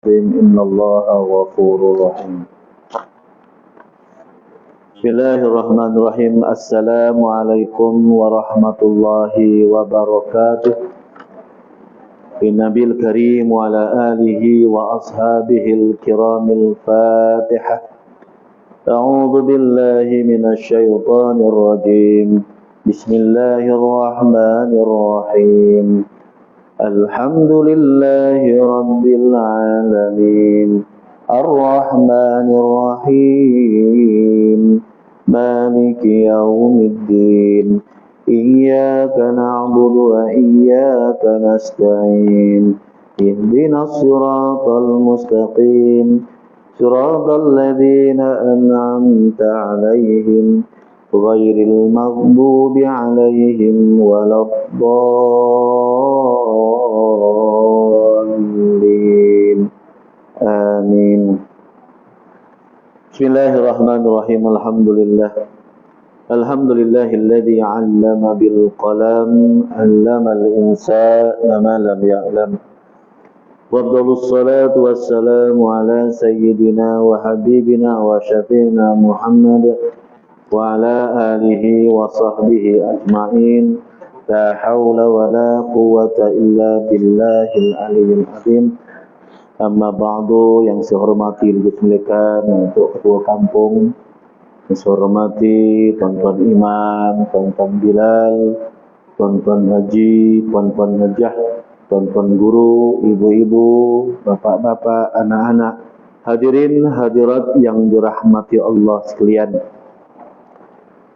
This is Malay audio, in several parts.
إن الله غفور رحيم. بسم الله الرحمن الرحيم. السلام عليكم ورحمة الله وبركاته. بالنبي الكريم وعلى آله وأصحابه الكرام الفاتحة. أعوذ بالله من الشيطان الرجيم. بسم الله الرحمن الرحيم. الحمد لله رب العالمين الرحمن الرحيم مالك يوم الدين إياك نعبد وإياك نستعين اهدنا الصراط المستقيم صراط الذين أنعمت عليهم غير المغضوب عليهم ولا الضالين آمين. بسم الله الرحمن الرحيم. الحمد لله الذي علم بالقلم علم الإنسان ما لم يعلم. وأفضل الصلاة والسلام على سيدنا وحبيبنا وشفيعنا محمد وعلى آله وصحبه أجمعين. لا حول ولا قوة إلا بالله العلي العظيم. Amma ba'du, yang saya hormati dimuliakan untuk ketua kampung, yang saya hormati tuan-tuan imam, tuan-tuan Bilal, tuan-tuan haji, tuan-tuan hajah, tuan-tuan guru, ibu-ibu, bapak-bapak, anak-anak, hadirin hadirat yang dirahmati Allah sekalian.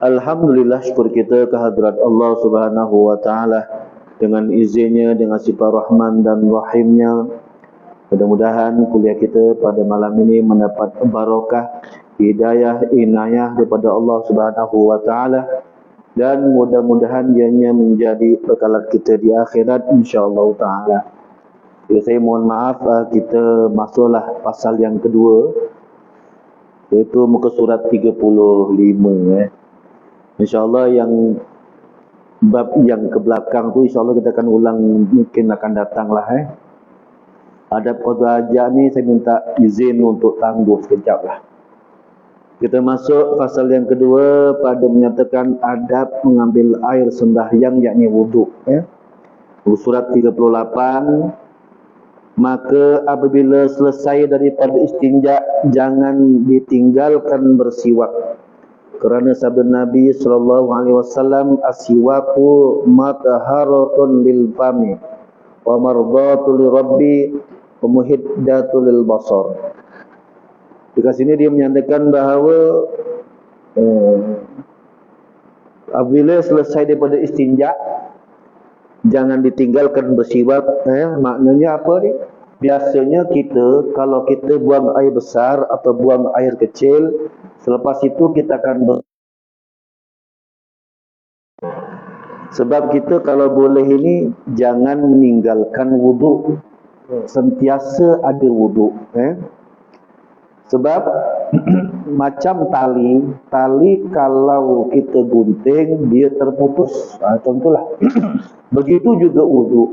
Alhamdulillah, syukur kita kehadirat Allah Subhanahu wa taala dengan izinnya, dengan sifat Rahman dan Rahimnya. Mudah-mudahan kuliah kita pada malam ini mendapat barokah, hidayah, inayah daripada Allah Subhanahu wa taala, dan mudah-mudahan ianya menjadi bekalan kita di akhirat insyaallah taala. Jadi saya mohon maaf, kita masuklah pasal yang kedua, iaitu muka surat 35 InsyaAllah yang bab yang ke belakang tu insyaAllah kita akan ulang, mungkin akan datang lah. Adab qada hajat ni saya minta izin untuk tangguh sekejap lah. Kita masuk pasal yang kedua pada menyatakan adab mengambil air sembahyang, yakni wuduk. Surat 38. Maka apabila selesai daripada istinja, jangan ditinggalkan bersiwak. Kerana sabda Nabi SAW, as-siwaku mathaharatun lil fami wa mardatul lirabbi wa muhiddatul lil basar. Di sini dia menyatakan bahawa apabila selesai daripada istinja, jangan ditinggalkan bersiwak. Maknanya apa ni? Biasanya kita, kalau kita buang air besar atau buang air kecil, selepas itu kita akan sebab kita kalau boleh ini jangan meninggalkan wuduk, sentiasa ada wuduk. Sebab macam tali kalau kita gunting dia terputus, contohlah. Begitu juga wuduk.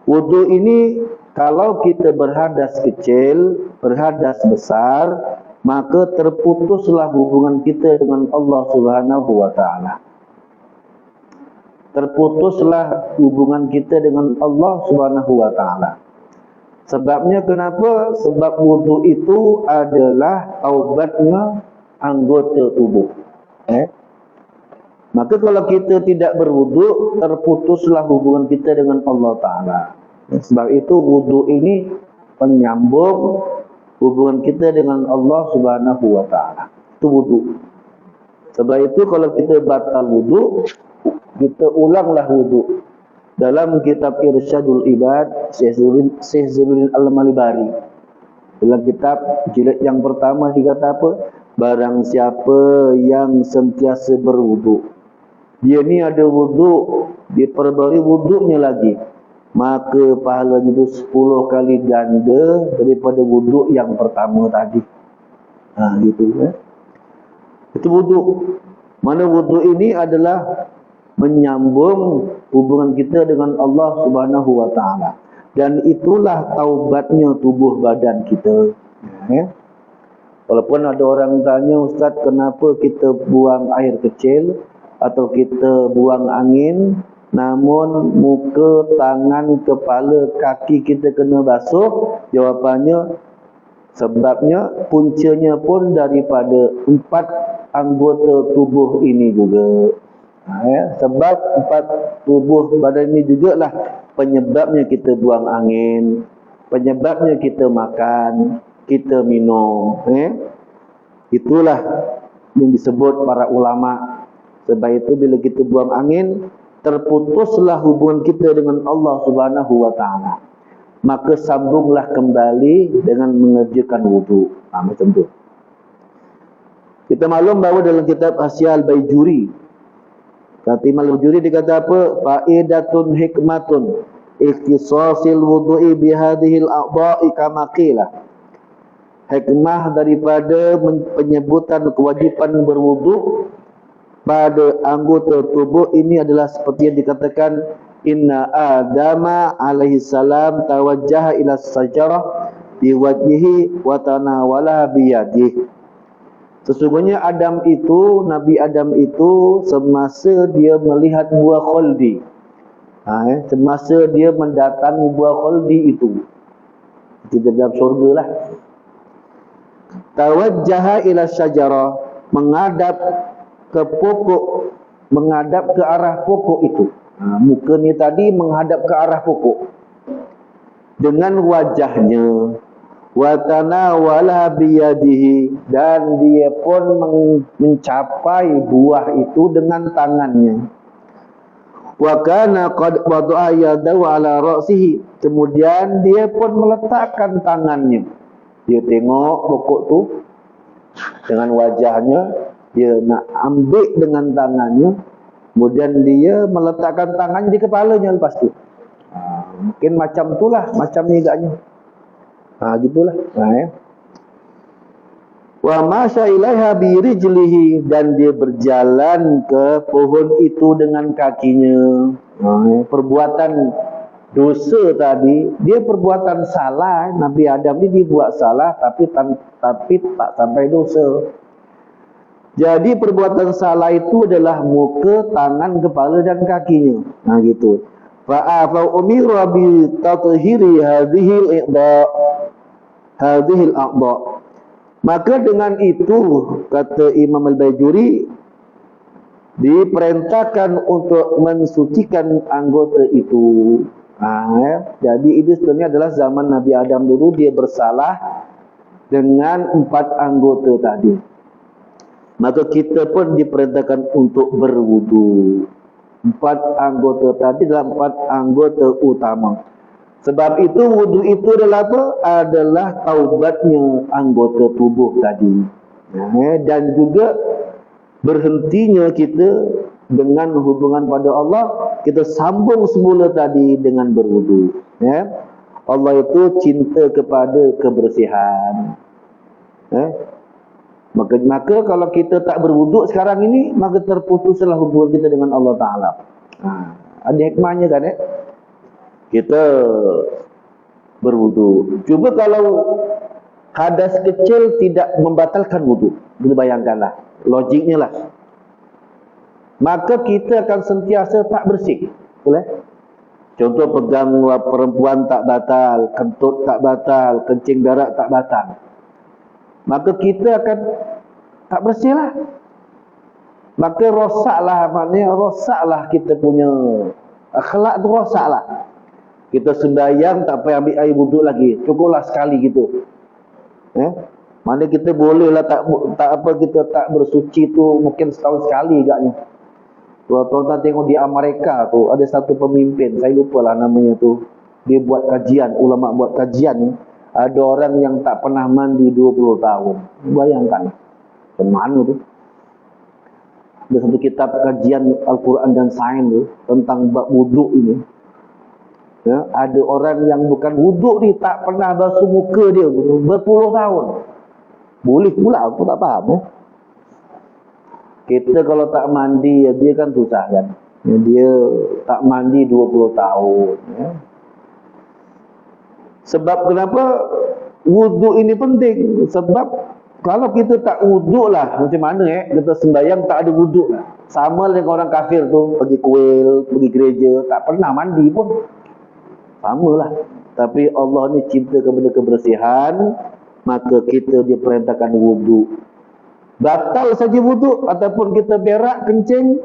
Wuduk ini kalau kita berhadas kecil, berhadas besar, maka terputuslah hubungan kita dengan Allah Subhanahu wa taala. Terputuslah hubungan kita dengan Allah Subhanahu wa taala. Sebabnya kenapa? Sebab wuduk itu adalah taubatnya anggota tubuh. Maka kalau kita tidak berwuduk, terputuslah hubungan kita dengan Allah taala. Sebab itu wuduk ini penyambung hubungan kita dengan Allah Subhanahu wa taala. Itu wuduk. Sebab itu kalau kita batal wuduk, kita ulanglah wuduk. Dalam kitab Irsyadul Ibad, Syekh Zainuddin Al-Malibari, dalam kitab jilid yang pertama dia kata apa? Barang siapa yang sentiasa berwuduk, dia ni ada wuduk, diperbarui wuduknya lagi, maka pahalanya itu 10 kali ganda daripada wuduk yang pertama tadi. Gitu. Itu wuduk. Mana wuduk ini adalah menyambung hubungan kita dengan Allah Subhanahu wa taala. dan itulah taubatnya tubuh badan kita. Ya. Walaupun ada orang tanya, Ustaz, kenapa kita buang air kecil atau kita buang angin, namun muka, tangan, kepala, kaki kita kena basuh? Jawapannya, sebabnya puncanya pun daripada 4 anggota tubuh ini juga. Ya, sebab 4 tubuh badan ini jugalah penyebabnya kita buang angin, penyebabnya kita makan, kita minum. Itulah yang disebut para ulama. Sebab itu bila kita buang angin, terputuslah hubungan kita dengan Allah Subhanahu wa taala. Maka sambunglah kembali dengan mengerjakan wudu. Macam tu. Kita maklum bahawa dalam kitab Hasyiah Al-Baijuri, kata Imam Al-Baijuri dikata apa? Faidatun hikmatun ikhtisasil wudu'i bihadihil a'dha'i kama qila. Hikmah daripada penyebutan kewajipan berwudu pada anggota tubuh ini adalah seperti yang dikatakan, inna Adama alaihi salam tawajjaha ila sajarah biwajhihi wa tanawala biyadihi. Sesungguhnya Nabi Adam itu semasa dia melihat buah khuldi, semasa dia mendatangi buah khuldi itu, kita dalam syurga lah, tawajjaha ila syajarah, menghadap ke pokok, menghadap ke arah pokok itu. Muka ni tadi menghadap ke arah pokok dengan wajahnya, wa tanawala biyadihi, dan dia pun mencapai buah itu dengan tangannya. Wa kana qad wada'a yadahu ala ra'sihi, kemudian dia pun meletakkan tangannya. Dia tengok pokok tu dengan wajahnya, dia nak ambil dengan tangannya, kemudian dia meletakkan tangannya di kepalanya lepas tu. Mungkin macam itulah, macam ni agaknya. Gitulah. Wa masya ilaiha bi rijlihi, dan dia berjalan ke pohon itu dengan kakinya. Perbuatan dosa tadi, dia perbuatan salah. Nabi Adam ni dibuat salah tapi tak sampai dosa. Jadi perbuatan salah itu adalah muka, tangan, kepala dan kakinya. Gitu. Fa umira bi tathhiri hadhihi al-a'dha. Maka dengan itu, kata Imam Al-Baijuri, diperintahkan untuk mensucikan anggota itu. Jadi itu sebenarnya adalah zaman Nabi Adam dulu, dia bersalah dengan 4 anggota tadi. Maka kita pun diperintahkan untuk berwudu. 4 anggota tadi adalah 4 anggota utama. Sebab itu wudu itu adalah apa? Adalah taubatnya anggota tubuh tadi. Dan juga berhentinya kita dengan hubungan pada Allah, kita sambung semula tadi dengan berwudu. Allah itu cinta kepada kebersihan. Maka kalau kita tak berwuduk sekarang ini, maka terputuslah hubungan kita dengan Allah Ta'ala. Ada hikmahnya kan? Kita berwuduk. Cuba kalau hadas kecil tidak membatalkan wuduk, kita bayangkanlah, logiknya lah. Maka kita akan sentiasa tak bersih. Boleh? Contoh pegang perempuan tak batal, kentut tak batal, kencing darah tak batal. Maka kita akan tak bersih lah. Maka rosaklah, maknanya rosaklah kita punya akhlak tu, rosaklah. Kita sembahyang tak payah ambil air wuduk lagi, cukuplah sekali gitu. Mana kita bolehlah tak apa, kita tak bersuci tu mungkin setahun sekali agaknya. Kalau tuan-tuan tengok di Amerika tu, ada satu pemimpin, saya lupalah namanya tu, dia buat kajian, ulama buat kajian ni. Ada orang yang tak pernah mandi 20 tahun. Bayangkan. Ke mana tu? Ada satu kitab kajian Al-Quran dan Sains tu tentang bab wuduk ini. Ada orang yang bukan wuduk ni, tak pernah basuh muka dia berpuluh tahun. Boleh pula, aku tak faham. Kita kalau tak mandi, dia kan susah kan. Dia tak mandi 20 tahun. Sebab kenapa wudu ini penting? Sebab kalau kita tak wudu lah, macam mana kita sembahyang tak ada wudu lah. Sama dengan orang kafir tu, pergi kuil, pergi gereja, tak pernah mandi pun. Sama lah. Tapi Allah ni cinta kepada kebersihan, maka kita diperintahkan wudu. Batal saja wudu ataupun kita berak, kencing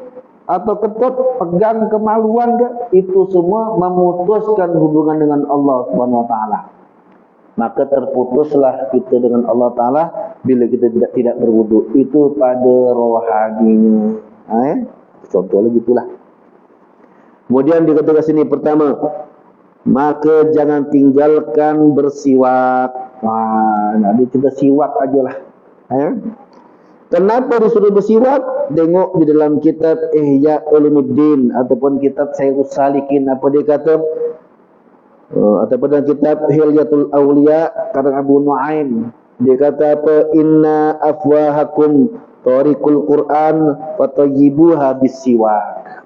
atau ketut, pegang kemaluan ke, itu semua memutuskan hubungan dengan Allah Subhanahu Wa Taala. Maka terputuslah kita dengan Allah Ta'ala bila kita tidak berwudu. Itu pada rohaninya. Contoh lagi itulah. Kemudian dikatakan sini pertama, maka jangan tinggalkan bersiwak. Jadi kita siwak ajalah. Kenapa disuruh bersiwak? Tengok di dalam kitab Ihya Ulumuddin ataupun kitab Syairus Salikin, apa dia kata? Ataupun dalam kitab Hilyatul Awliya karang Abu Nuaim, dia kata apa? Inna afwahakum tariqul Quran fatayyibuha bisiwak.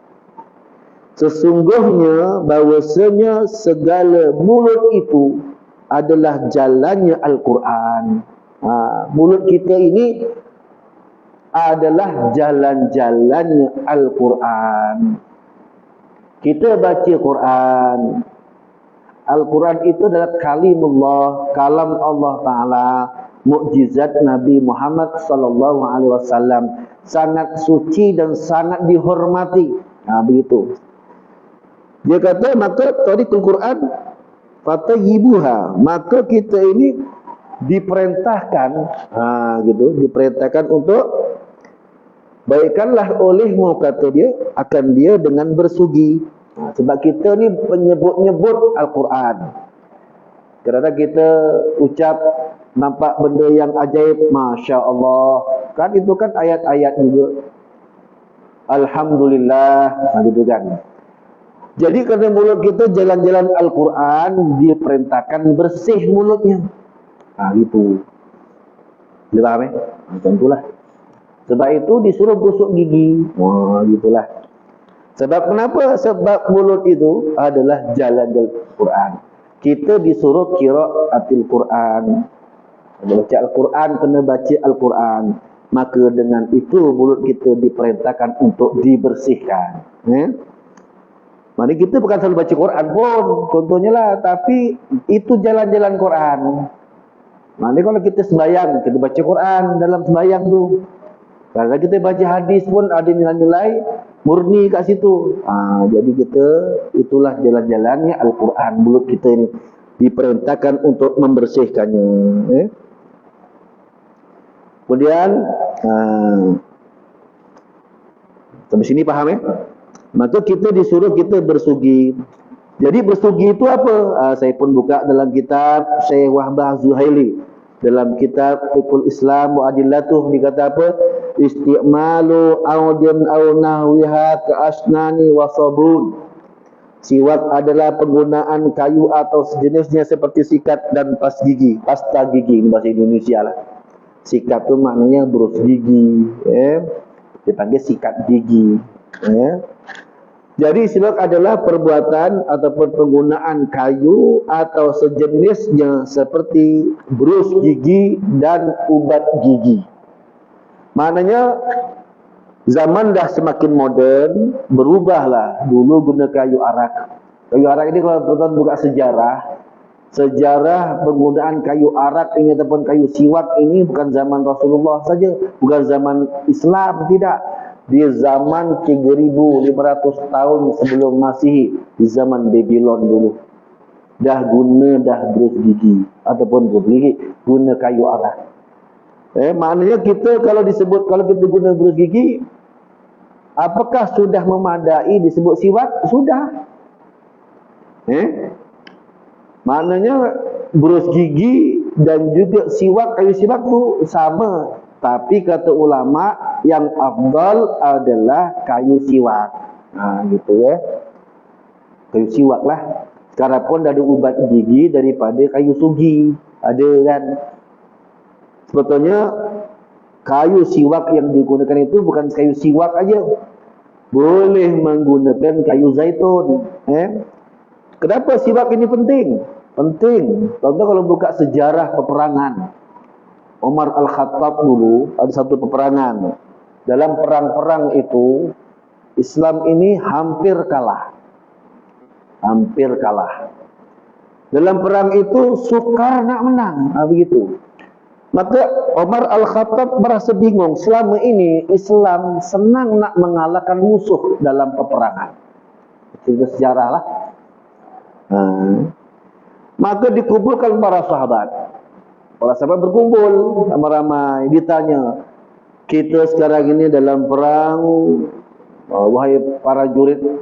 Sesungguhnya bahwasanya segala mulut itu adalah jalannya Al-Quran. Mulut kita ini adalah jalan-jalannya Al-Quran. Kita baca Quran. Al-Quran itu adalah kalimullah, kalam Allah Ta'ala, mukjizat Nabi Muhammad sallallahu alaihi wasallam, sangat suci dan sangat dihormati. Begitu. Dia kata maka tariqul Quran fatayyibuha, maka kita ini diperintahkan diperintahkan untuk baikkanlah olehmu, kata dia, akan dia dengan bersugi. Sebab kita ni penyebut-nyebut Al-Quran. Kerana kita ucap nampak benda yang ajaib, Masya Allah, kan itu kan ayat-ayat juga. Alhamdulillah, gitu kan. Jadi kerana mulut kita jalan-jalan Al-Quran, diperintahkan bersih mulutnya. Gitu. Dia faham Macam itulah. Sebab itu disuruh gosok gigi. Gitulah. Sebab kenapa? Sebab mulut itu adalah jalan-jalan Quran. Kita disuruh qiraatil Quran. Baca Al-Quran, kena baca Al-Quran. Maka dengan itu mulut kita diperintahkan untuk dibersihkan. Maksudnya kita bukan selalu baca Quran pun, contohnya lah. Tapi itu jalan-jalan Quran. Maksudnya kalau kita sembahyang, kita baca Quran dalam sembahyang tu. Kalau kita baca hadis pun ada nilai-nilai murni kat situ. Jadi kita, itulah jalan-jalannya Al-Quran. Mulut kita ini diperintahkan untuk membersihkannya. Kemudian sampai sini faham Maka kita disuruh kita bersugi. Jadi bersugi itu apa? Saya pun buka dalam kitab Syekh Wahbah Zuhaili. Dalam kitab Fiqhul Islam wa Adillatuh, dikata apa? Isti'malu audin aw nahwiha ka asnani wa sabun. Siwak adalah penggunaan kayu atau sejenisnya seperti sikat dan pasta gigi. Ini bahasa Indonesia lah. Sikat tu maknanya berus gigi. Dipanggil sikat gigi. Jadi siwak adalah perbuatan ataupun penggunaan kayu atau sejenisnya seperti brus gigi dan ubat gigi. Maknanya zaman dah semakin moden, berubahlah. Dulu guna kayu arak. Kayu arak ini kalau tuan-tuan buka sejarah penggunaan kayu arak ini ataupun kayu siwak ini bukan zaman Rasulullah saja, bukan zaman Islam, tidak. Di zaman 3.500 tahun sebelum Masihi, di zaman Babylon dulu, dah brus gigi ataupun brus gigi, guna kayu arak. Maknanya kita kalau kita guna brus gigi, apakah sudah memadai disebut siwak? Sudah. Maknanya brus gigi dan juga siwak, kayu siwak tu sama. Tapi kata ulama yang afdal adalah kayu siwak. Gitu kayu siwak lah. Sekarang pun ada ubat gigi daripada kayu sugi. Ada kan. Sebetulnya kayu siwak yang digunakan itu bukan kayu siwak aja. Boleh menggunakan kayu zaitun. Kenapa siwak ini penting? Penting. Contoh kalau buka sejarah peperangan. Umar Al-Khattab dulu ada satu peperangan. Dalam perang-perang itu Islam ini hampir kalah. Hampir kalah. Dalam perang itu sukar nak menang. Begitu. Maka Umar Al-Khattab merasa bingung. Selama ini Islam senang nak mengalahkan musuh dalam peperangan. Itu sejarah lah. Maka dikumpulkan para sahabat. Para sahabat berkumpul ramai-ramai. Ditanya, kita sekarang ini dalam perang, wahai para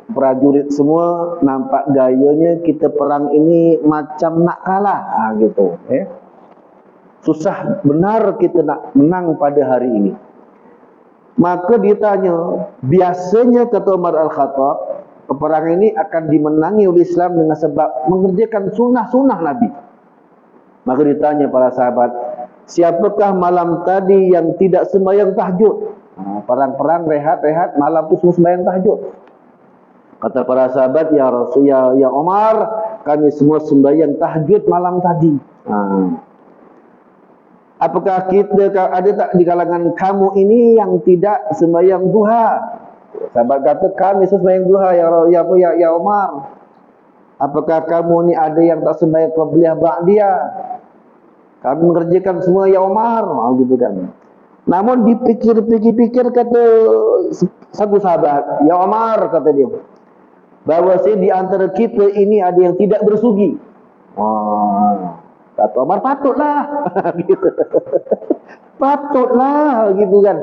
prajurit semua, nampak gayanya kita perang ini macam nak kalah. Gitu. Susah benar kita nak menang pada hari ini. Maka ditanya, biasanya kata Umar Al-Khattab, peperangan ini akan dimenangi oleh Islam dengan sebab mengerjakan sunnah-sunnah Nabi. Maka ditanya para sahabat, siapakah malam tadi yang tidak sembahyang tahajud? Perang-perang rehat-rehat, malam itu semua sembahyang tahajud. Kata para sahabat, ya Rasul, ya Umar, kami semua sembahyang tahajud malam tadi. Apakah ada tak di kalangan kamu ini yang tidak sembahyang duha? Sahabat kata, kami sembahyang duha ya Umar. Apakah kamu ni ada yang tak sembahyang qabliyah ba'diyah? Kami mengerjakan semua ya Umar. Gitu kan. Namun dipikir-pikir kata satu sahabat, ya Umar, kata dia, bahawa di antara kita ini ada yang tidak bersugi. Kata Umar, patutlah. Gitu. Patutlah gitu kan.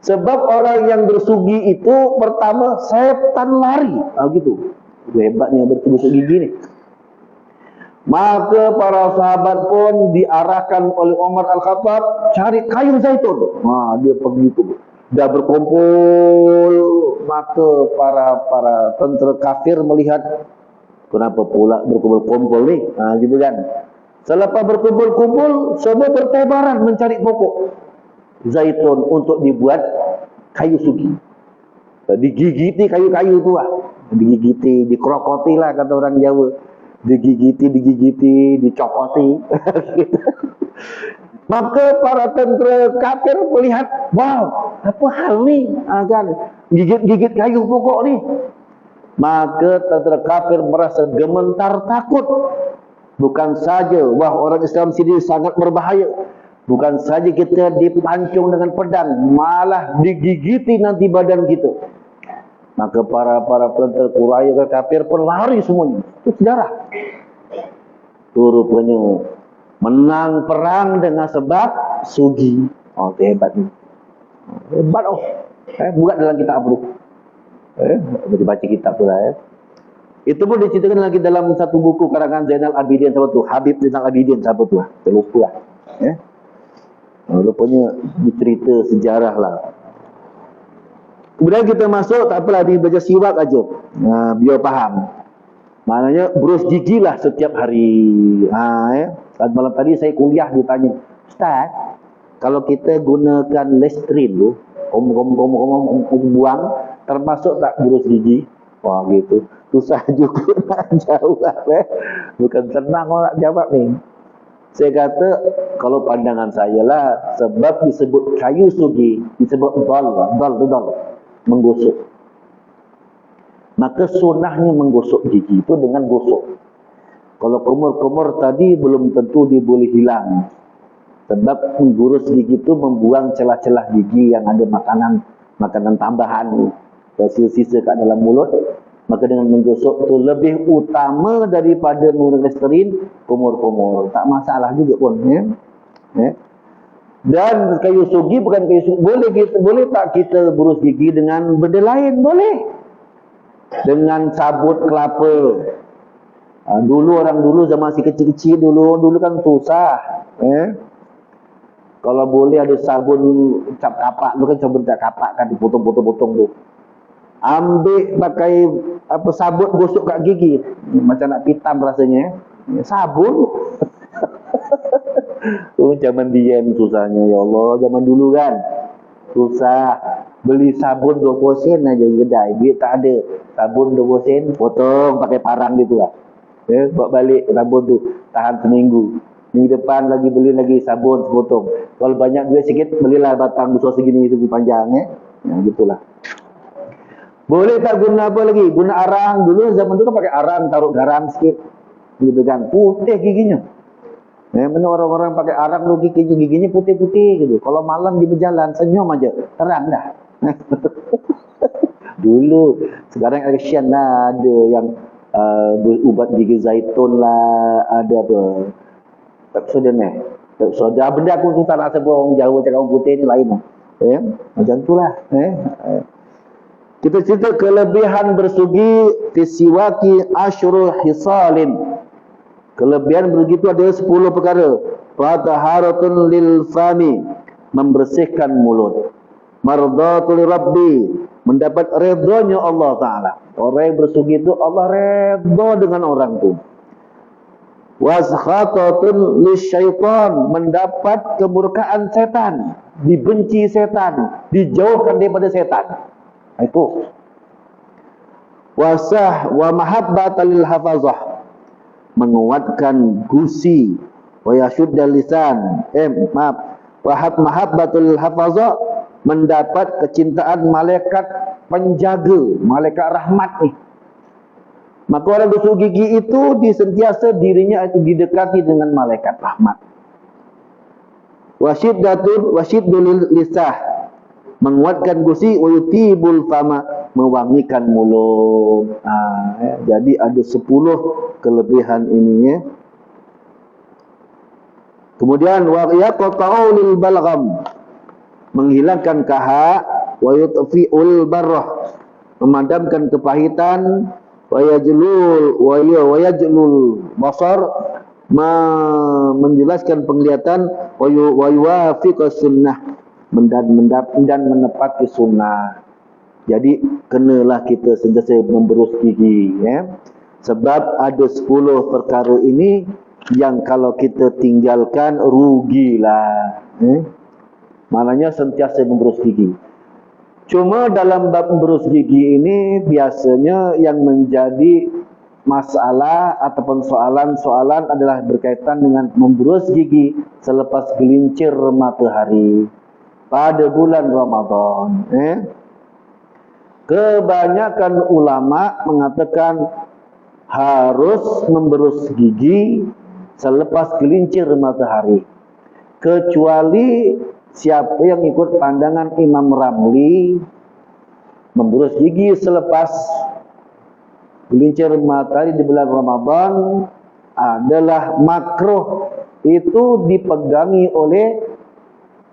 Sebab orang yang bersugi itu pertama setan lari. Gitu. Hebatnya bertusuk gigi ni. Maka para sahabat pun diarahkan oleh Umar Al-Khattab cari kayu zaitun. Dia pergi itu. Dah berkumpul, maka para tentera kafir melihat, kenapa pula berkumpul-kumpul ni? Gitu kan. Selepas berkumpul-kumpul, semua bertebaran mencari pokok zaitun untuk dibuat kayu sugi. Digigiti kayu-kayu tu lah. Digigiti, dikrokoti lah kata orang Jawa. Digigiti, dicokoti. Maka para tentera kafir melihat, wow, apa hal ni? Kan? Gigit kayu pokok ni. Maka tentera kafir merasa gemetar takut. Bukan saja wah orang Islam sendiri sangat berbahaya. Bukan saja kita dipancung dengan pedang, malah digigiti nanti badan kita. Maka para tentera Quraisy dan kafir pun lari semuanya. Itu sejarah. Itu rupanya menang perang dengan sebab sugi. Itu hebat ni. Hebat buat dalam kitab tu. Baca kitab tu lah. Itu pun diceritakan lagi dalam satu buku karangan Zainal Abidin siapa tu? Habib Zainal Abidin siapa tu? Terlupa lah. Rupanya dicerita sejarah lah. Kemudian kita masuk, tak apalah, dibaca siwak aja. Biar faham. Maknanya berus gigi lah setiap hari. Saat malam tadi saya kuliah ditanya, Ustaz, kalau kita gunakan Listerine tu, buang, termasuk tak berus gigi? Wah gitu. Susah juga nak jawab. Bukan senang orang nak jawab ni. Saya kata, kalau pandangan saya lah, sebab disebut kayu sugi, disebut dal, menggosok. Maka sunnahnya menggosok gigi itu dengan gosok. Kalau kumur-kumur tadi belum tentu dia boleh hilang. Sebab menggurus gigi itu membuang celah-celah gigi yang ada makanan tambahan, sisa-sisa kat dalam mulut. Maka dengan menggosok tu lebih utama daripada menggunakan Listerine, kumur-kumur. Tak masalah juga pun. Dan kayu sugi bukan kayu sugi. Boleh tak kita berus gigi dengan benda lain? Boleh. Dengan sabut kelapa. Orang dulu zaman masih kecil-kecil dulu kan susah. Kalau boleh ada sabun cap kapak, tu kan sabun cap kapak kan dipotong-potong tu. Ambil pakai sabut gosok kat gigi. Macam nak pitam rasanya. Sabun. Zaman diam susahnya, ya Allah. Zaman dulu kan susah. Beli sabun 20 sen aja di kedai. Duit tak ada. Sabun 20 sen, potong pakai parang gitu lah. Bawa balik sabun tu, tahan seminggu. Minggu depan lagi beli lagi sabun sepotong. Kalau banyak duit sikit, belilah batang besar segini segini panjang gitulah. Boleh tak guna apa lagi? Guna arang. Dulu zaman dulu pakai arang, taruh garam sikit. Gitu kan. Putih giginya. Benar orang-orang pakai arang lu giginya putih-putih gitu. Kalau malam di berjalan senyum aja, terang dah. Dulu, sekarang action lah, ada yang ubat gigi zaitun lah, ada apa? Pepsodent Pepsodent. Benda aku tu tak nak sebut orang Jawa cakap orang putih ni lain. Macam itulah. Kita cerita kelebihan bersugi fisiwaki asyrul hisalin. Kelebihan begitu ada 10 perkara. Fataharatun lil fami, membersihkan mulut. Mardatul rabbi, mendapat redanya Allah Ta'ala. Orang yang bersugi itu Allah redha dengan orang itu. Waskhatatun lisyaitan, mendapat kemurkaan setan, dibenci setan, dijauhkan daripada setan. Itu. Wasah wa mahabbatal hafazah, menguatkan gusi. Wa yashuddal lisan, mahabbatul hafazah, mendapat kecintaan malaikat penjaga, malaikat rahmat ni. Maka orang gosok gigi itu disentiasa dirinya itu didekati dengan malaikat rahmat. Wasyiddul lisah, menguatkan gusi. Wayutibul fama, mewangikan mulut. Jadi ada 10 kelebihan ini. Kemudian wa yaqta'u lil balgham, menghilangkan kahak. Wa yutfi'ul barrah, memadamkan kepahitan. Wa yajlul basar, menjelaskan penglihatan. Wa yuwafiqus sunnah, dan menepati sunnah. Jadi kenalah kita sentiasa memberus gigi, sebab ada 10 perkara ini yang kalau kita tinggalkan rugilah. Maknanya sentiasa memberus gigi. Cuma dalam bab memberus gigi ini biasanya yang menjadi masalah ataupun soalan-soalan adalah berkaitan dengan memberus gigi selepas gelincir matahari pada bulan Ramadan. Kebanyakan ulama mengatakan harus memberus gigi selepas gelincir matahari, kecuali siapa yang ikut pandangan Imam Ramli, memberus gigi selepas gelincir matahari di bulan Ramadan adalah makruh. Itu dipegangi oleh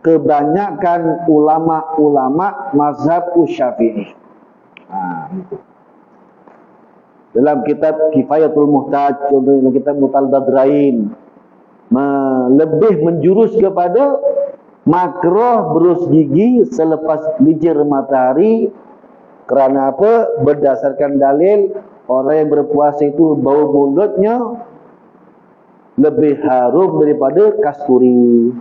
kebanyakan ulama-ulama mazhab Syafi'i. Dalam kitab Kifayatul Muhtaj, contohnya kitab Mutal Badrain, lebih menjurus kepada makruh berus gigi selepas gelincir matahari. Kerana apa? Berdasarkan dalil orang yang berpuasa itu bau mulutnya lebih harum daripada kasturi.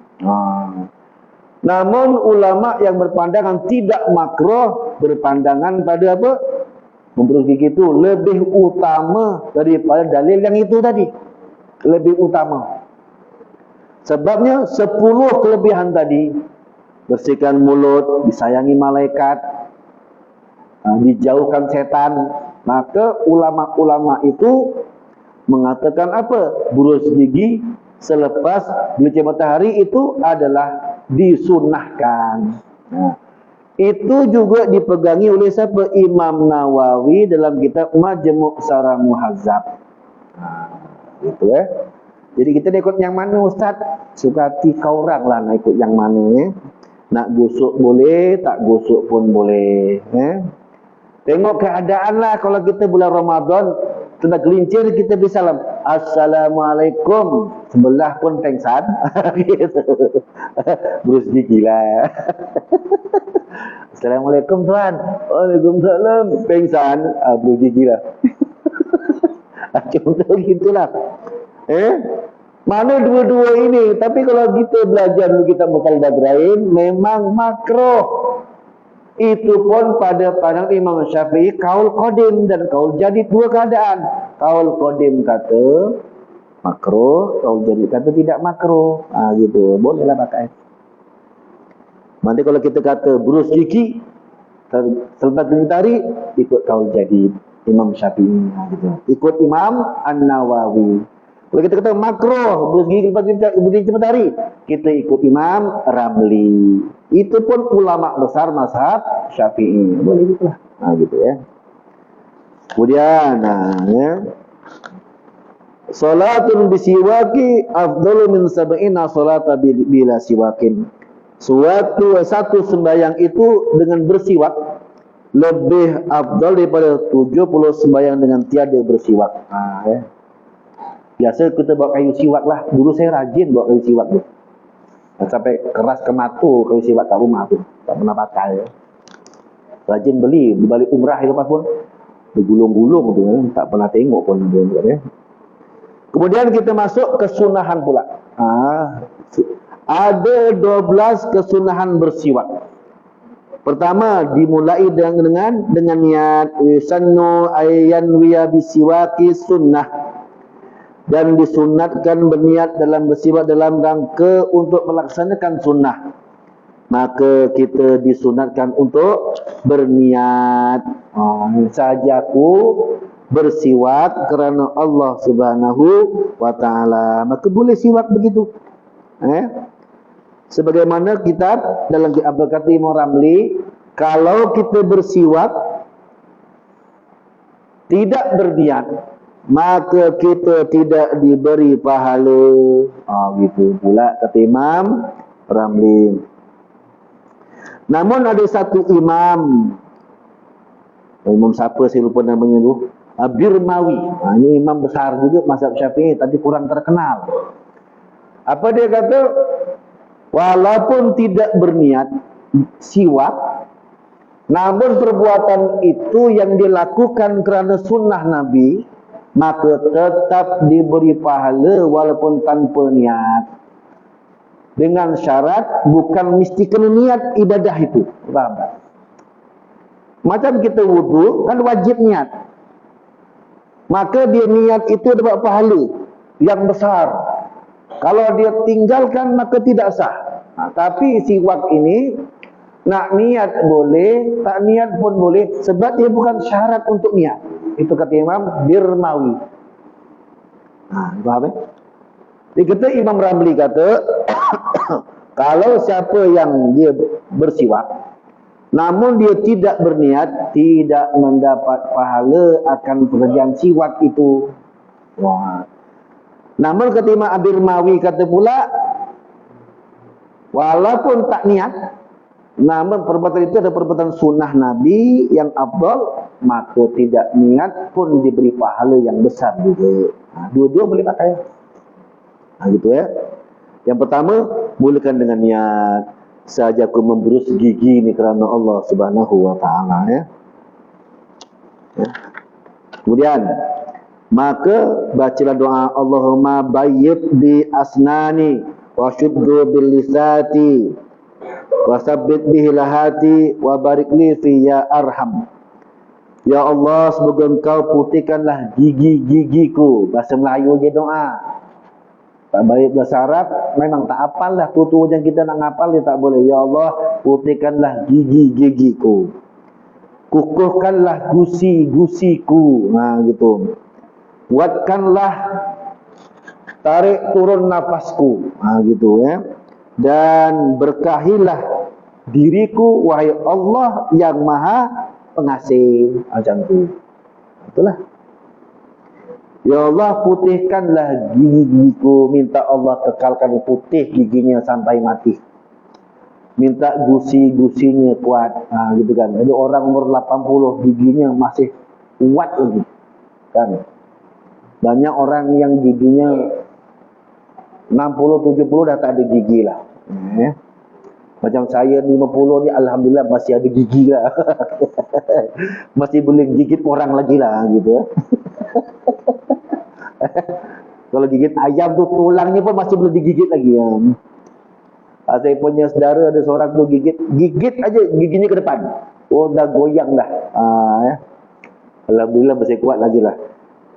Namun ulama yang berpandangan tidak makruh berpandangan pada apa? Memberus gigi itu lebih utama daripada dalil yang itu tadi. Lebih utama. Sebabnya 10 kelebihan tadi, bersihkan mulut, disayangi malaikat, dijauhkan setan. Maka ulama-ulama itu mengatakan apa? Berus gigi selepas gelincir matahari itu adalah disunnahkan. Itu juga dipegangi oleh siapa? Imam Nawawi dalam kitab Majmu' Syarah Muhazzab. Itu Jadi kita nak ikut yang mana Ustaz? Suka hati kau orang lah nak ikut yang mana. Nak gosok boleh, tak gosok pun boleh. Tengok keadaan lah. Kalau kita bulan Ramadan sudah gelincir, kita beri salam, Assalamualaikum. Sebelah pun pengsan. Berus gigi lah. Assalamualaikum tuan. Waalaikumsalam. Pengsan, berus gigi lah. Contoh gitulah. Mana dua-dua ini? Tapi kalau kita belajar dulu kita Mutal Badrain, memang makruh. Itu pun pada pandangan Imam Syafi'i kaul qadim dan kaul jadid, dua keadaan. Kaul qadim kata makruh, kaul jadid kata tidak makruh. Gitu. Bolehlah pakai. Nanti kalau kita kata berus gigi selepas gigi tarik, ikut kaul jadid Imam Syafi'i, gitu. Ikut Imam An-Nawawi. Kalau kita kata makruh berus gigi lepas gigi tarik, kita ikut Imam Ramli. Itu pun ulama besar mazhab Syafi'i. Boleh gitulah. Gitu ya. Kemudian ya. Salatun bisiwaki afdalu min sab'ina salata bila siwakin. Satu sembahyang itu dengan bersiwak lebih afdal daripada 70 sembahyang dengan tiada bersiwak. Ya. Biasa kita bawa kayu siwak lah. Dulu saya rajin bawa kayu siwak tu. Sampai keras ke mata kayu siwak kat rumah tu. Tak pernah pakai. Ya. Rajin beli di balik umrah lepas pun bergulung-gulung tu. Ya. Tak pernah tengok pun. Ya. Kemudian kita masuk ke sunahan pula. Ada 12 kesunahan bersiwak. Pertama, dimulai dengan niat wisannu ayyan wiya bisiwaki sunnah. Dan disunatkan berniat dalam bersiwak dalam rangka untuk melaksanakan sunnah. Maka kita disunatkan untuk berniat. Sahajaku bersiwak kerana Allah Subhanahu wa ta'ala. Maka boleh siwak begitu. Sebagaimana kitab dalam Abdul Kata Imam Ramli, kalau kita bersiwak tidak berniat, maka kita tidak diberi pahala. Gitu pula kata Imam Ramli. Namun ada satu imam siapa saya lupa namanya tu, Birmawi. Ini imam besar juga mazhab Syafi'i tapi kurang terkenal. Apa dia kata? Walaupun tidak berniat siwak, namun perbuatan itu yang dilakukan kerana sunnah Nabi, maka tetap diberi pahala walaupun tanpa niat. Dengan syarat bukan mesti kena niat ibadah itu. Faham tak? Macam kita wudu kan wajib niat. Maka dia niat itu dapat pahala yang besar. Kalau dia tinggalkan maka tidak sah. Tapi siwak ini nak niat boleh, tak niat pun boleh, sebab dia bukan syarat untuk niat. Itu kata Imam Birmawi. Faham? Dia kata Imam Ramli kata kalau siapa yang dia bersiwak namun dia tidak berniat, tidak mendapat pahala akan pekerjaan siwak itu. Namun kata Imam Birmawi kata pula, walaupun tak niat, namun perbuatan itu ada perbuatan sunnah Nabi yang afdal, maka tidak niat pun diberi pahala yang besar juga. Dua-dua boleh pakai. Gitu ya. Yang pertama, mulakan dengan niat. Sahaja aku memberus gigi ni kerana Allah Subhanahu wa ta'ala. Ya. Kemudian, maka bacalah doa Allahumma bayyid bi asnani wa syuddu bil lisati wa sabbit bihi lahati wa barik li fi ya arham. Ya Allah, semoga engkau putihkanlah gigi-gigiku. Bahasa Melayu je doa. Tak baik bahasa Arab, memang tak hafal dah. Tu yang kita nak hafal dia tak boleh. Ya Allah, putihkanlah gigi-gigiku. Kukuhkanlah gusi-gusiku. Gitu. Kuatkanlah tarik turun nafasku. Gitu ya. Dan berkahilah diriku, wahai Allah yang maha pengasih. Macam tu. Itulah. Ya Allah, putihkanlah gigiku. Minta Allah kekalkan putih giginya sampai mati. Minta gusi-gusinya kuat. Gitu kan. Ada orang umur 80 giginya masih kuat lagi. Kan. Banyak orang yang giginya 60-70 dah tak ada gigi lah. Macam saya 50 ni alhamdulillah masih ada gigi lah. Masih boleh gigit orang lagi lah gitu. Kalau gigit ayam tu tulangnya pun masih boleh digigit lagi. Saya punya saudara ada seorang tu gigit aja giginya ke depan. Dah goyang dah. Alhamdulillah masih kuat lagi lah.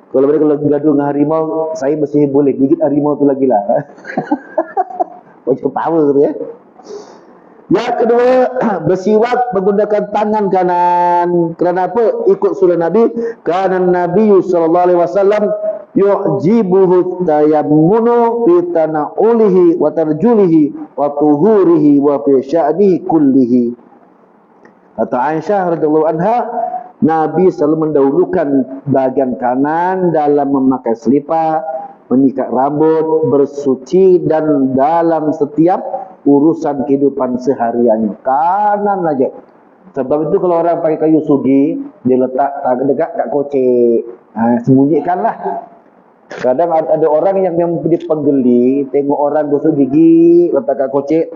Kalau mereka kalau gaduh dengan harimau, saya masih boleh gigit harimau tu lagi lah. Macam power tu ya. Yang kedua, bersiwak menggunakan tangan kanan. Kerana apa? Ikut sunnah Nabi. Karena Nabi SAW yu'jibuhu tayammunu fi tana'ulihi wa tarjulihi wa tuhurihi wa fi sya'nihi kullihi. Kata Aisyah radhiyallahu anha, Nabi selalu mendahulukan bagian kanan dalam memakai selipar, menyikat rambut, bersuci dan dalam setiap urusan kehidupan sehariannya. Kanan aja. Sebab itu kalau orang pakai kayu sugi, dia letak dekat kat kocek. Sembunyikanlah. Kadang ada orang yang memang dia penggeli, tengok orang gosok gigi, letak kat kocek,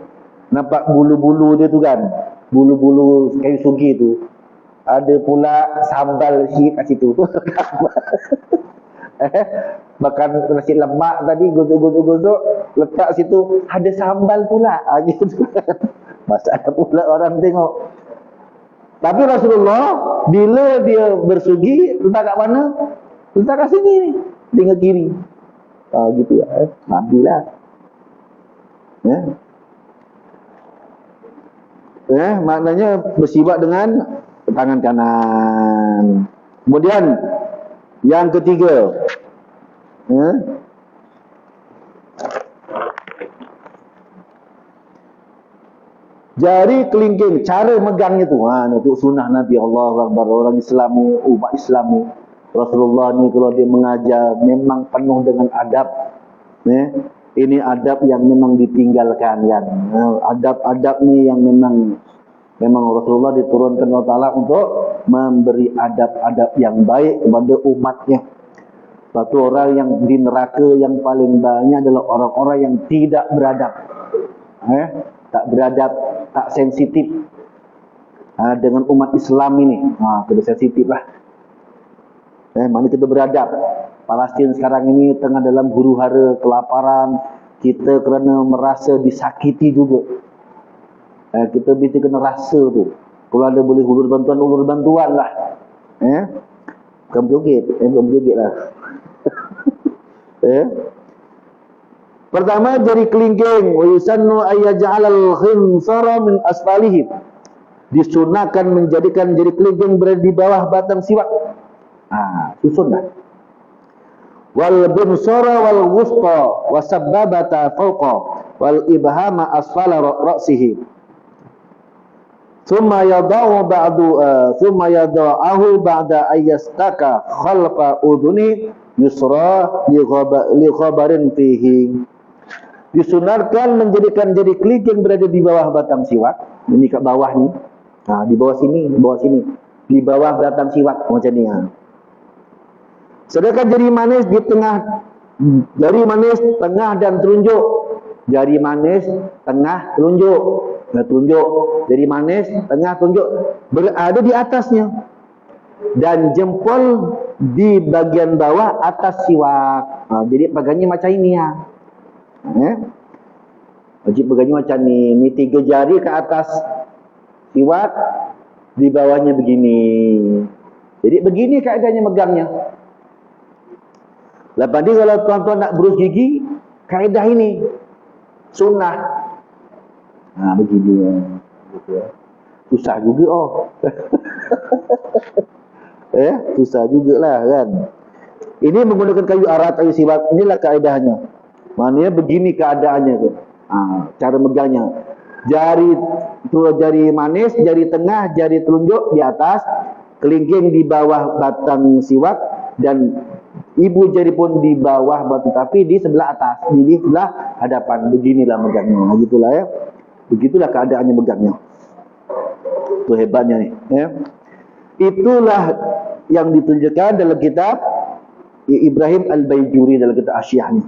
nampak bulu-bulu dia tu kan. Bulu-bulu kayu sugi tu. Ada pula sambal sikit kat situ. Makan nasi lemak tadi, gosok-gosok, letak situ, ada sambal pula. Gitu. Masalah pula orang tengok. Tapi Rasulullah, bila dia bersugi, letak kat mana? Letak kat sini ni, tinggal kiri. Gitu lah. Nabi lah. Maknanya bersiwak dengan tangan kanan. Kemudian yang ketiga, jari kelingking, cara megangnya tu, itu sunnah Nabi. Allah Akbar. Orang Islam, umat Islam ni, Rasulullah ni kalau dia mengajar memang penuh dengan adab. Ini adab yang memang ditinggalkan kan. Adab-adab ni yang memang Rasulullah diturunkan Allah Ta'ala untuk memberi adab-adab yang baik kepada umatnya. Satu orang yang di neraka yang paling banyak adalah orang-orang yang tidak beradab. Tak beradab, tak sensitif dengan umat Islam ini. Kena sensitif lah. Mana kita beradab. Palestin sekarang ini tengah dalam huru-hara kelaparan. Kita kerana merasa disakiti juga. Kita mesti kena rasa tu. Kalau ada boleh ulur bantuan lah. Bukan berjoget lah. Pertama, jari kelingking. Wa yusannu ayyaj'alal khinsara min asfalihi. Disunahkan menjadikan jari kelingking berada di bawah batang siwak. Susunlah. Wal bunsara wal wusta wasabbabata fawqa wal ibhama asfala ra'sihi. Thumma yada'u ba'da ayyastaka khalfa udhuni yusra li khabarin fihi. Disunarkan menjadikan jari kelingking berada di bawah batang siwak. Ini kat bawah ni. Di bawah sini, di bawah batang siwak macam ni. Sedangkan jari manis di tengah, jari manis, tengah dan telunjuk. Jari manis, tengah, telunjuk. Telunjuk, jari manis, tengah, telunjuk berada di atasnya. Dan jempol di bagian bawah atas siwak. Jadi pegangnya macam ini ya. Wajib pegangnya macam ni. Ni 3 jari ke atas siwak, di bawahnya begini. Jadi begini keadaannya megangnya. Lepas ni kalau tuan-tuan nak berus gigi, kaedah ini sunnah. Begini. Susah juga susah jugalah kan. Ini menggunakan kayu arat, kayu siwak. Inilah kaedahnya. Maknanya begini keadaannya tu. Cara megangnya. Jari manis, jari tengah, jari telunjuk di atas, kelingking di bawah batang siwak, dan ibu jari pun di bawah batu, tapi di sebelah atas, di sebelah hadapan. Beginilah megangnya. Begitulah ya. Begitulah keadaannya megangnya. Itu hebatnya nih. Itulah yang ditunjukkan dalam kitab Ibrahim Al-Baijuri, dalam kitab Asyiahnya.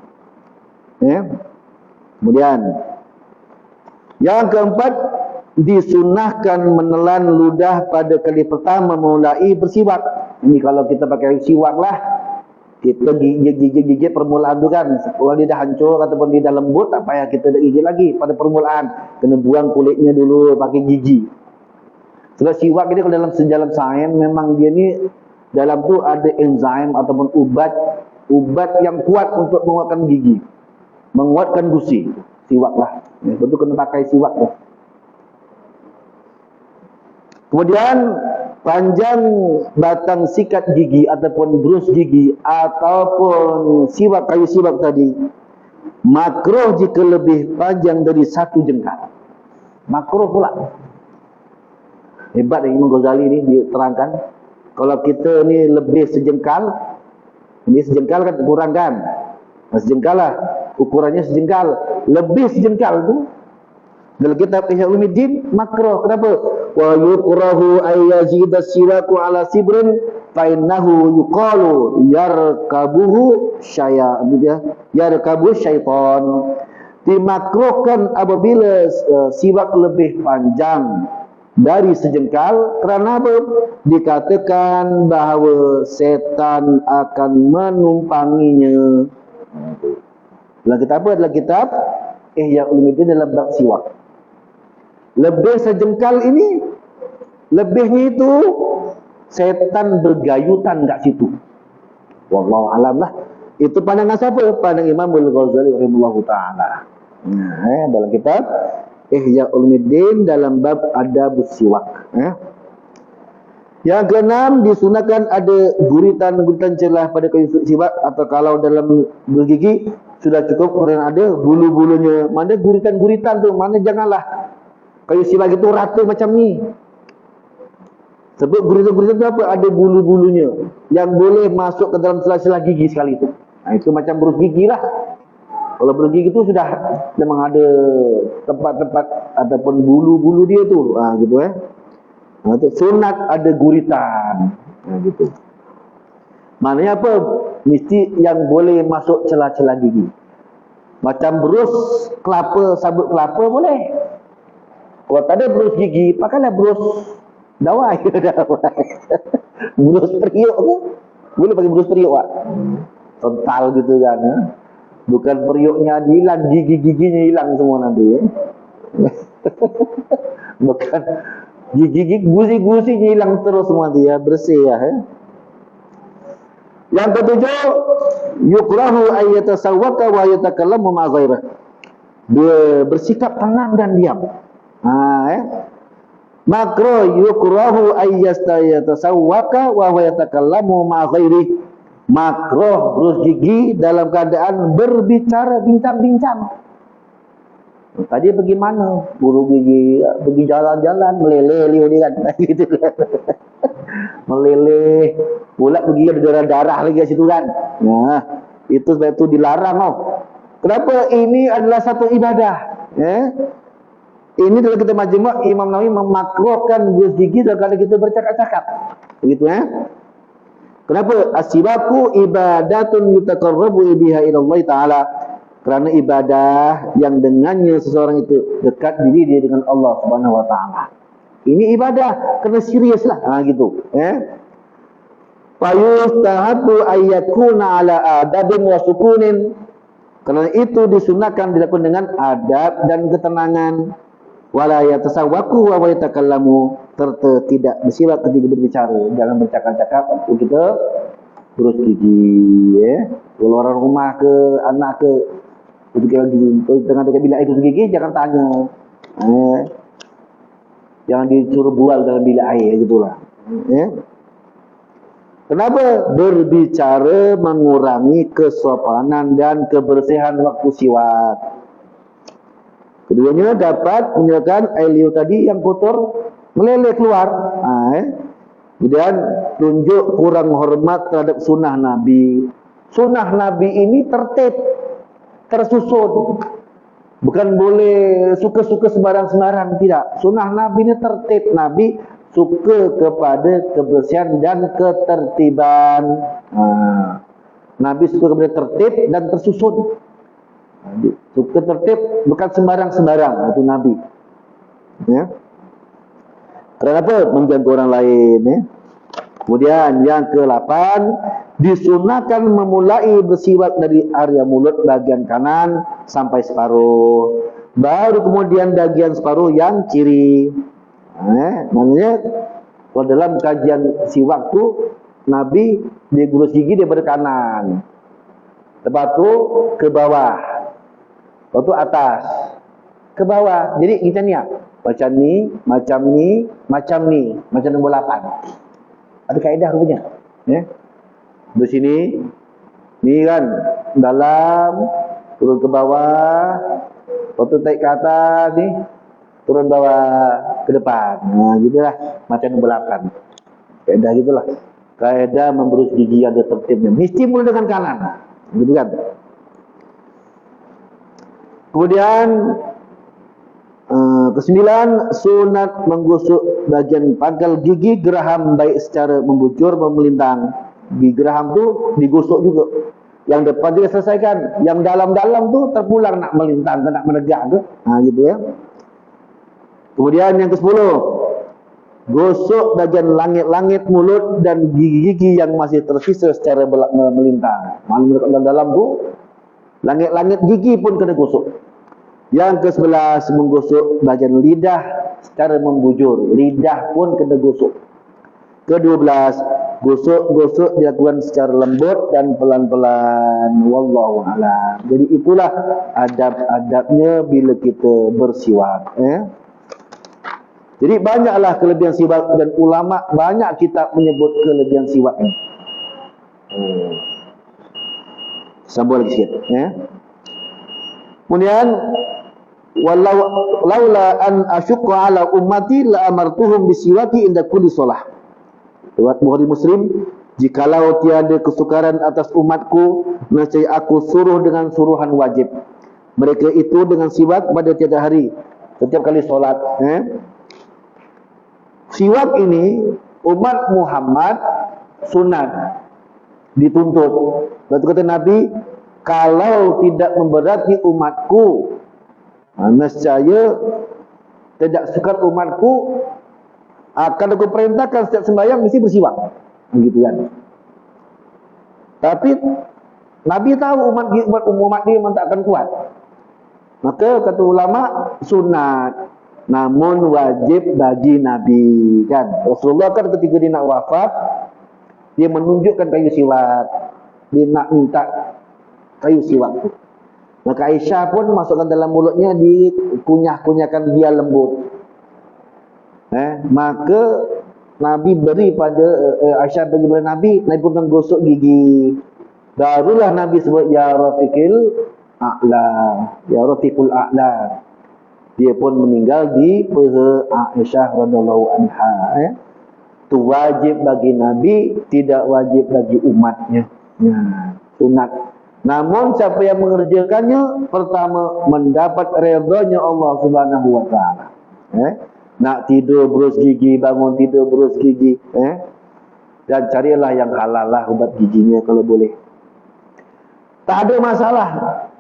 Kemudian yang keempat, disunahkan menelan ludah pada kali pertama memulai bersiwak. Ini kalau kita pakai siwak lah, kita gigit permulaan tu kan. Kalau lidah hancur ataupun lidah lembut, tak payah kita gigit lagi pada permulaan. Kena buang kulitnya dulu pakai gigi. Sebab siwak ini kalau dalam sains memang dia ni Dalam tu ada enzim ataupun ubat yang kuat untuk menguatkan gigi, menguatkan gusi. Siwak lah. Betul kena pakai siwak tu. Kemudian panjang batang sikat gigi ataupun brus gigi ataupun siwak, kayu siwak tadi makruh jika lebih panjang dari 1 jengkal. Makruh pula. Hebat Imam Ghazali ni diterangkan. Kalau kita ni lebih sejengkal, ini sejengkal kan kurang kan? Sejengkal lah. Ukurannya sejengkal. Lebih sejengkal tu dalam kitab Ihya Ulumuddin makruh. Kenapa? Wa yukrahu ay yazida siwaku ala sibrin fa innahu yuqalu yarkabuhu syaitan. Dimakruhkan apabila siwak lebih panjang dari sejengkal, kerana apa? Dikatakan bahawa setan akan menumpanginya. Dalam kitab apa? Dalam kitab Ihya Ulumuddin dalam bab siwak. Lebih sejengkal ini, lebihnya itu setan bergayutan kat situ. Wallahu alam lah. Itu pandangan siapa? Pandangan Imam Al-Ghazali rahimahullahu taala. Dalam kitab Ihya Ulumuddin dalam bab adab siwak. Yang keenam, disunahkan ada guritan-guritan celah pada kayu siwak, atau kalau dalam bergigi sudah cukup kerana ada bulu-bulunya. Mana guritan-guritan tu, mana janganlah kayu siwak itu rata macam ni. Sebab guritan-guritan tu apa? Ada bulu-bulunya yang boleh masuk ke dalam celah-celah gigi sekali tu. Itu macam berus gigi lah. Kalau berus gigi tu sudah memang ada tempat-tempat ataupun bulu-bulu dia tu. Gitu sunat ada guritan. Gitu. Maknanya apa? Mesti yang boleh masuk celah-celah gigi. Macam berus kelapa, sabut kelapa boleh. Kalau tak ada berus gigi, pakailah berus dawai. Berus periuk tu boleh pakai berus periuk tak? Kental gitu kan. Bukan periuknya hilang, gigi-giginya hilang semua nanti. Bukan gigi-gigi, gusi-gusinya hilang terus semua dia, bersih ya. Yang ketujuh, yukrahu ayyatasawwaka wa yatakallamu ma ghairah. Dia bersikap tenang dan diam. Makruh yukrahu ayyatasawwaka wa yatakallamu ma ghairih. Makruh berus gigi dalam keadaan berbicara bincang-bincang. Tadi pergi mana? Buru gigi pergi jalan-jalan, meleleh dia kan. Gitu kan. Meleleh, pula pergi ada darah-darah lagi kat situ kan. Nah, itu sebab itu dilarang tau. Kenapa? Ini adalah satu ibadah. Ini dalam kita majmuk Imam Nawawi memakruhkan berus gigi dalam keadaan kita bercakap-cakap. Begitu Kenapa? As-siwaku ibadatun yutaqarrabu biha ila Allah taala. Kerana ibadah yang dengannya seseorang itu dekat diri dia dengan Allah Subhanahu wa taala. Ini ibadah, kena serius lah. Gitu. Fayustahabu ayyakuna ala adabin wa sukunin. Kerana itu disunahkan dilakukan dengan adab dan ketenangan. Wala yatasawwaku wa yatakallamu, serta tidak bersiwak ketika berbicara. Jangan bercakap-cakap waktu kita berus gigi. Kalau orang rumah ke anak ke ketika lagi tengah dekat bilik air gigi, jangan tanya. Jangan disuruh bual dalam bilik air gitulah. Kenapa? Berbicara mengurangi kesopanan dan kebersihan waktu siwak. Keduanya dapat menyebabkan air liur tadi yang kotor meleleh keluar. Kemudian tunjuk kurang hormat terhadap sunnah Nabi. Sunnah Nabi ini tertib, tersusun. Bukan boleh suka-suka sembarang-sembarang, tidak. Sunnah Nabi ini tertib. Nabi suka kepada kebersihan dan ketertiban. Nabi suka kepada tertib dan tersusun. Suka tertib, bukan sembarang-sembarang. Itu Nabi. Kerana apa? Mengganggu orang lain. Kemudian yang ke-8, disunahkan memulai bersiwak dari area mulut bagian kanan sampai separuh. Baru kemudian bagian separuh yang kiri. Maknanya kalau dalam kajian siwak tu Nabi dia gurus gigi daripada kanan. Lepas tu ke bawah. Lepas tu atas. Ke bawah. Jadi kita ni macam ni, macam ni, macam ni. Macam nombor 8. Ada kaedah rupanya. Ya. Di sini. Ni kan. Dalam. Turun ke bawah. Lepas tu tarik ke atas ni. Turun bawah ke depan. Gitulah. Macam nombor 8. Kaedah gitulah. Kaedah memberus gigi ada tertibnya. Mesti mula dengan kanan. Gitu kan. Kemudian ke-9, sunat menggosok bagian pangkal gigi geraham baik secara membujur maupun melintang. Di geraham tu digosok juga. Yang depan dia selesaikan. Yang dalam-dalam tu terpulang nak melintang, nak menegak tu. Gitu ya. Kemudian yang ke-10, gosok bagian langit-langit mulut dan gigi-gigi yang masih tersisa secara melintang. Maksudnya dalam tu langit-langit gigi pun kena gosok. Yang ke-11, menggosok bagian lidah secara membujur. Lidah pun kena gosok. Ke-12, gosok-gosok dilakukan secara lembut dan pelan-pelan. Wallahu a'lam. Jadi itulah adab-adabnya bila kita bersiwak. Jadi banyaklah kelebihan siwak dan ulama banyak kitab menyebut kelebihan siwak ini. Sambung lagi sikit. Kemudian laula an asyqa ala ummati la amartuhum bisiwaki inda kulli shalah. Riwayat Bukhari Muslim, jikalau tiada kesukaran atas umatku, nescaya aku suruh dengan suruhan wajib mereka itu dengan siwak pada tiada hari setiap kali solat. Siwak ini umat Muhammad sunat, dituntut. Lalu kata Nabi, kalau tidak memberati umatku, nescaya tidak sukar umatku, akan aku perintahkan setiap sembahyang mesti bersiwak. Begitu kan. Tapi Nabi tahu umat dia memang tak akan kuat. Maka kata ulama sunat, namun wajib bagi Nabi kan. Rasulullah kan ketika dia nak wafat, dia menunjukkan kayu siwak. Dia nak minta kayu siwak tu. Maka Aisyah pun masukkan dalam mulutnya, dikunyah-kunyahkan biar lembut. Maka Nabi beri pada Aisyah bagi pada Nabi pun menggosok gigi. Barulah Nabi sebut ya Rafiqil A'la, ya Rafiqul A'la. Dia pun meninggal di peha Aisyah radhiyallahu anha. Itu wajib bagi Nabi, tidak wajib bagi umatnya. Sunat. Namun siapa yang mengerjakannya, pertama mendapat redanya Allah Subhanahu wa taala. Nak tidur berus gigi, bangun tidur berus gigi, dan carilah yang halal lah ubat giginya kalau boleh. Tak ada masalah.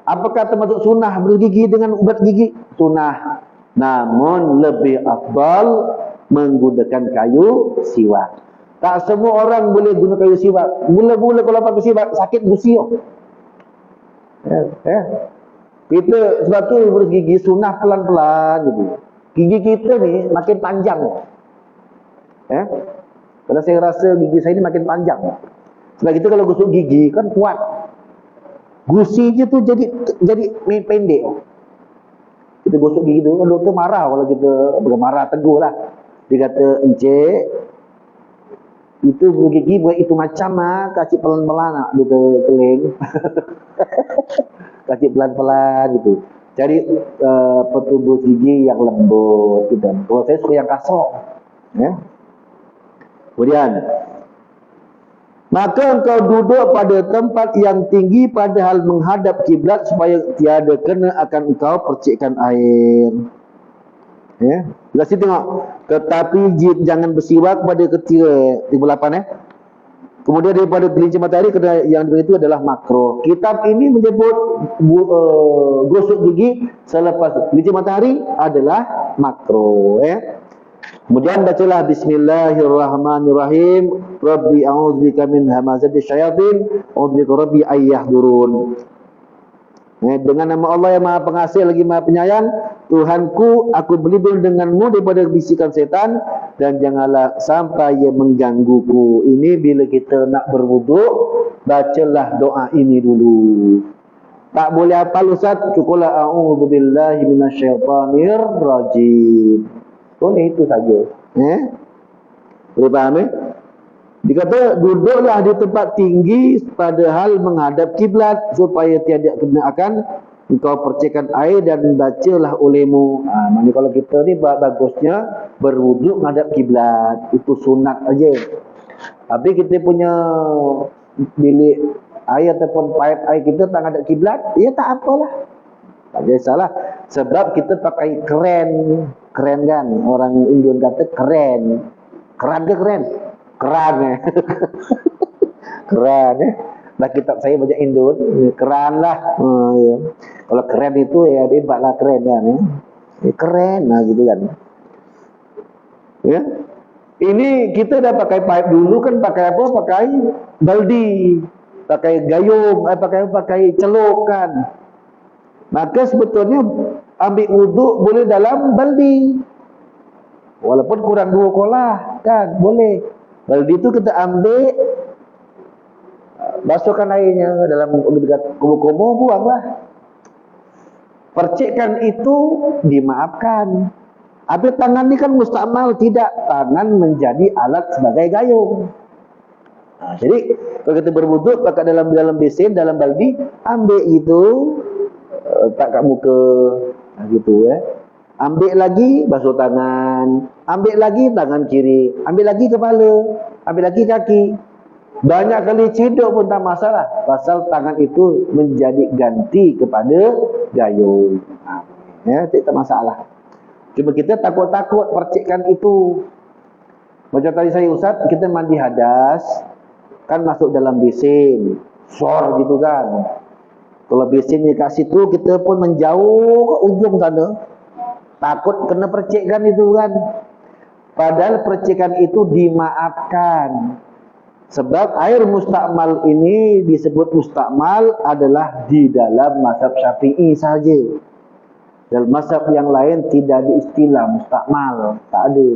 Apakah termasuk sunnah berus gigi dengan ubat gigi? Sunnah. Namun lebih afdal menggunakan kayu siwak. Tak semua orang boleh guna kayu siwak. Mula-mula kalau pakai siwak sakit gusi. Kita sebab tu berus gigi sunnah pelan-pelan gitu. Gigi kita ni makin panjang. Kalau saya rasa gigi saya ni makin panjang. Sebab kita kalau gosok gigi kan kuat. Gusi je tu jadi pendek. Kita gosok gigi tu, doktor marah kalau kita bukan marah, tegur lah. Dia kata, encik, itu gigi buat itu macam kasih pelan-pelan doktor keling. Kasih pelan-pelan gitu. Cari petubuh gigi yang lembut gitu. Kalau saya suka yang kasar. Kemudian, maka engkau duduk pada tempat yang tinggi padahal menghadap kiblat supaya tiada kena akan engkau percikkan air. Kita sini tengok. Tetapi jangan bersiwak pada ketika 38 Kemudian daripada gelincir matahari, yang itu adalah makruh. Kitab ini menyebut gosok gigi selepas gelincir matahari adalah makruh. Kemudian bacalah Bismillahirrahmanirrahim. Rabbi a'udzubika min hamazati syayatin, a'udzubika rabbi ayyahdurun. Dengan nama Allah yang Maha Pengasih lagi Maha Penyayang, Tuhanku, aku berlindung denganmu daripada bisikan setan dan janganlah sampai ia menggangguku. Ini bila kita nak berwuduk, bacalah doa ini dulu. Tak boleh hafal Ustaz, cukuplah a'udzubillahi minasyaitanir rajim. Boleh itu saja. Boleh faham Dikata duduklah di tempat tinggi padahal menghadap kiblat supaya tiada kena akan engkau percikan air dan bacalah olehmu. Maksudnya kalau kita ni bagusnya berwuduk menghadap kiblat. Itu sunat aja. Tapi kita punya bilik air ataupun pipe air kita tak menghadap kiblat, ya tak apalah. Tak kisahlah. Sebab kita pakai keren. Keren kan? Orang Indian kata keren. Keran ke keren? Keran Keran Nah kitab saya baca Indon, keran lah. Ya. Kalau keren itu ya hebat lah keren kan keren lah gitu kan. Ya. Ini kita dah pakai pipe dulu kan, pakai apa? Pakai baldi, pakai gayung, pakai celuk kan. Maka sebetulnya ambil wuduk boleh dalam baldi. Walaupun kurang 2 kolah kan, boleh. Baldi itu kita ambil, basuhkan airnya dalam kubu-kubu, buanglah. Percikkan itu dimaafkan. Tapi tangan ini kan mustakmal, tidak. Tangan menjadi alat sebagai gayung. Jadi kalau kita berwuduk pakai dalam besin, dalam baldi, ambil itu, letak kat muka, gitu Ambil lagi, basuh tangan. Ambil lagi tangan kiri. Ambil lagi kepala. Ambil lagi kaki. Banyak kali cedok pun tak masalah. Pasal tangan itu menjadi ganti kepada gayung. Tak masalah. Cuma kita takut-takut percikkan itu. Macam tadi saya Ustaz, kita mandi hadas. Kan masuk dalam besin. Sor gitu kan. Kalau besinnya kat situ, kita pun menjauh ke ujung sana. Takut kena percikkan itu kan. Padahal percikan itu dimaafkan. Sebab air mustakmal ini disebut mustakmal adalah di dalam mazhab Syafi'i saja. Dalam mazhab yang lain tidak ada istilah mustakmal, tak ada.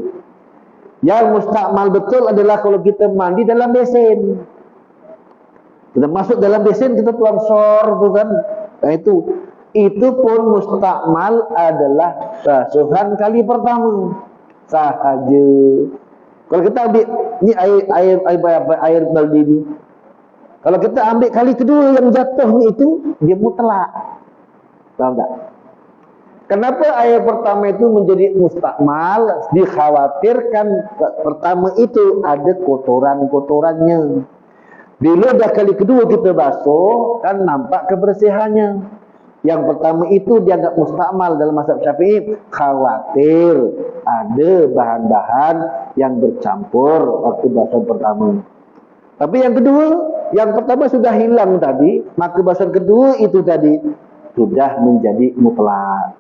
Yang mustakmal betul adalah kalau kita mandi dalam besin. Kita masuk dalam besin, kita tuang sor tu kan. Nah itu pun mustakmal adalah basuhan kali pertama sahaja. Kalau kita ambil ni air baldi ni, kalau kita ambil kali kedua yang jatuh ni itu, dia mutlak. Faham tak? Kenapa air pertama itu menjadi mustakmal? Dikhawatirkan pertama itu ada kotoran-kotorannya. Bila dah kali kedua kita basuh, kan nampak kebersihannya. Yang pertama itu dianggap mustakmal dalam mazhab Syafi'i, khawatir ada bahan-bahan yang bercampur waktu basuhan pertama. Tapi yang kedua, yang pertama sudah hilang tadi, maka basuhan kedua itu tadi sudah menjadi mutlak.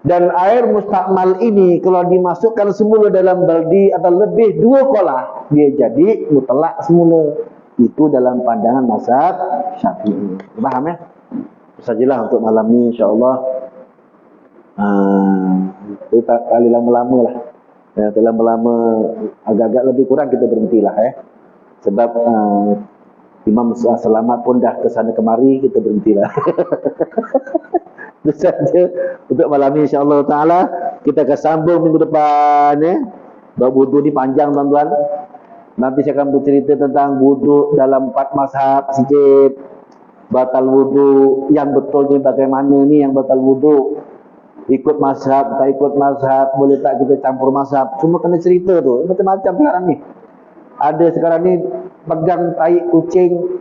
Dan air mustakmal ini kalau dimasukkan semula dalam baldi atau lebih 2 kolah, dia jadi mutlak semula. Itu dalam pandangan mazhab Syafi'i. Faham ya? Sajalah untuk malam ni insya-Allah. Kita kali lama-lama lah. Ya, lama-lama agak-agak lebih kurang kita berhentilah Sebab Imam Selamat pun dah ke sana kemari, kita berhentilah. Itu saja untuk malam ni insya-Allah taala. Kita akan sambung minggu depan Bab wudu ni panjang tuan-tuan. Nanti saya akan bercerita tentang wudu dalam 4 mazhab sikit. Batal wudu yang betulnya bagaimana ni yang batal wudu. Ikut mazhab, tak ikut mazhab, boleh tak kita campur mazhab. Cuma kena cerita tu, macam-macam sekarang ni. Ada sekarang ni pegang tai kucing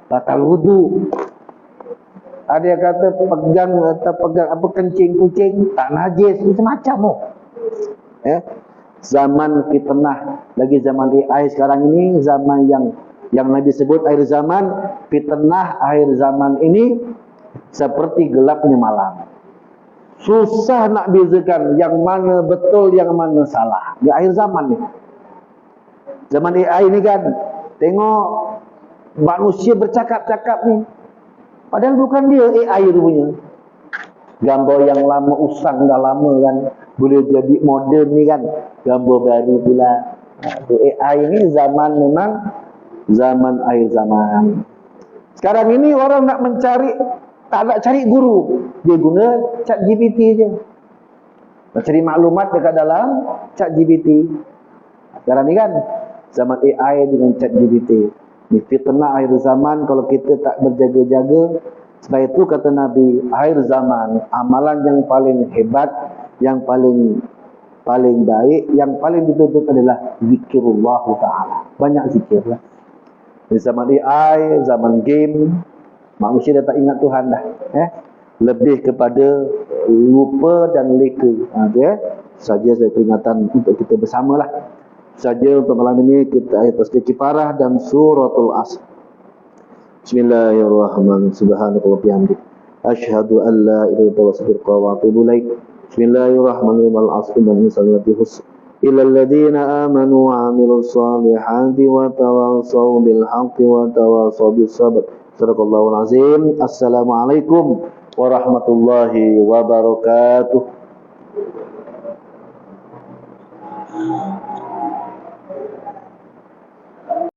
batal wudu. Ada yang kata pegang kencing kucing tak najis, macam-macam Zaman fitnah, lagi zaman AI sekarang ini, zaman yang Nabi sebut akhir zaman, fitnah akhir zaman ini seperti gelapnya malam. Susah nak bezakan yang mana betul, yang mana salah. Di akhir zaman ni. Zaman AI ni kan, tengok manusia bercakap-cakap ni. Padahal bukan dia AI punya. Gambar yang lama usang dah lama kan, boleh jadi modern ni kan, gambar baru pula. AI ni zaman memang zaman akhir zaman. Sekarang ini orang nak mencari, tak nak cari guru, dia guna ChatGPT je. Nak cari maklumat dekat dalam ChatGPT. Sekarang ni kan zaman AI dengan ChatGPT. Ni fitnah akhir zaman kalau kita tak berjaga-jaga. Sebab itu kata Nabi, akhir zaman amalan yang paling hebat, yang paling baik, yang paling dituntut adalah zikirullah ta'ala. Banyak zikir lah. Di zaman AI, zaman game, manusia dah tak ingat Tuhan dah. Lebih kepada lupa dan leka. Saja saya peringatan untuk kita bersamalah. Saja untuk malam ini kita ayat tasbih kifarah dan suratul Asr. Bismillahirrahmanirrahim. Subhanallahi wa bihamdihi. Asyhadu an la ilaha illallah wa astaghfiruka wa atubu ilaik. Bismillahirrahmanirrahim. Al-'asr innal insana lafi khusr. Illa alladziina aamanu wa 'amilus shalihati wa tawassaw bil haqqi wa tawassaw bis sabr. Shadaqallahul 'azim. Assalamualaikum warahmatullahi wabarakatuh.